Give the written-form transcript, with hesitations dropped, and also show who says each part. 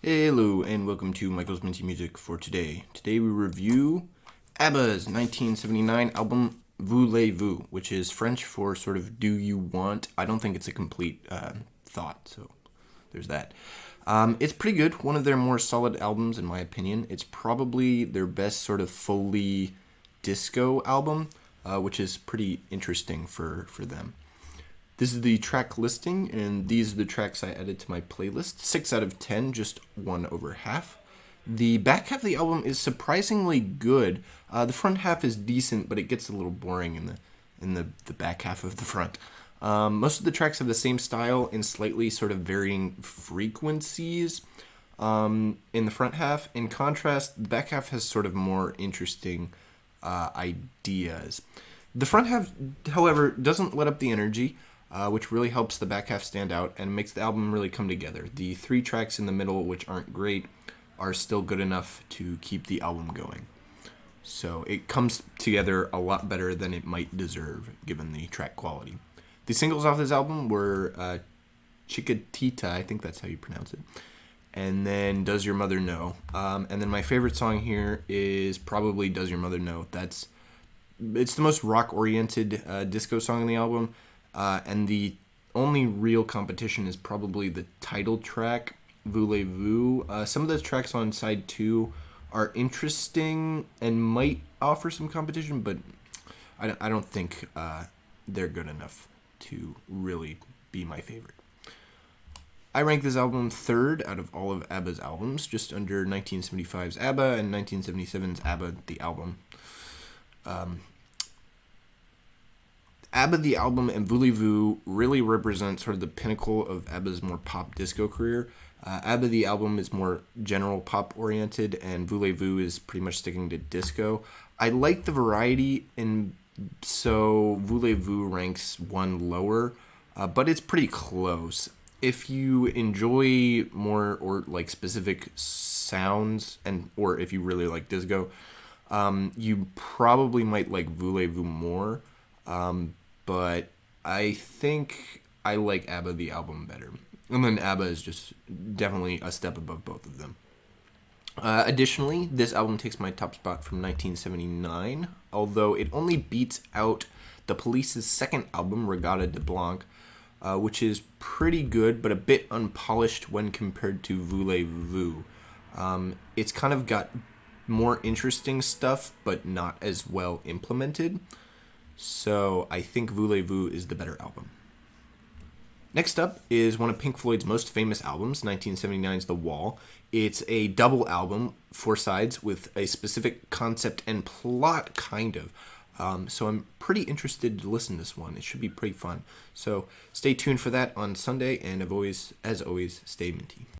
Speaker 1: Hello and welcome to Michael's Minty Music for today. Today we review ABBA's 1979 album Voulez-Vous, which is French for sort of do you want. I don't think it's a complete thought, so there's that. It's pretty good, one of their more solid albums in my opinion. It's probably their best sort of fully disco album, which is pretty interesting for them. This is the track listing, and these are the tracks I added to my playlist. 6 out of 10, just 1 over half. The back half of the album is surprisingly good. The front half is decent, but it gets a little boring in the back half of the front. Most of the tracks have the same style and slightly sort of varying frequencies in the front half. In contrast, the back half has sort of more interesting ideas. The front half, however, doesn't let up the energy. Which really helps the back half stand out and makes the album really come together. The 3 tracks in the middle, which aren't great, are still good enough to keep the album going. So it comes together a lot better than it might deserve, given the track quality. The singles off this album were Chiquitita, I think that's how you pronounce it, and then Does Your Mother Know? And then my favorite song here is probably Does Your Mother Know? It's the most rock-oriented disco song on the album. And the only real competition is probably the title track, Voulez-Vous. Some of those tracks on side 2 are interesting and might offer some competition, but I don't think they're good enough to really be my favorite. I rank this album 3rd out of all of ABBA's albums, just under 1975's ABBA and 1977's ABBA, the album. ABBA the album and Voulez-Vous really represent sort of the pinnacle of ABBA's more pop disco career. ABBA the album is more general pop oriented, and Voulez-Vous is pretty much sticking to disco. I like the variety, and so Voulez-Vous ranks 1 lower, but it's pretty close. If you enjoy more or like specific sounds, or if you really like disco, you probably might like Voulez-Vous more. But I think I like ABBA the album better. And then ABBA is just definitely a step above both of them. Additionally, this album takes my top spot from 1979, although it only beats out The Police's second album, Regatta de Blanc, which is pretty good, but a bit unpolished when compared to Voulez-Vous. It's kind of got more interesting stuff, but not as well implemented. So I think Voulez-Vous is the better album. Next up is one of Pink Floyd's most famous albums, 1979's The Wall. It's a double album, 4 sides, with a specific concept and plot, kind of. So I'm pretty interested to listen to this one. It should be pretty fun. So stay tuned for that on Sunday, and as always, stay minty.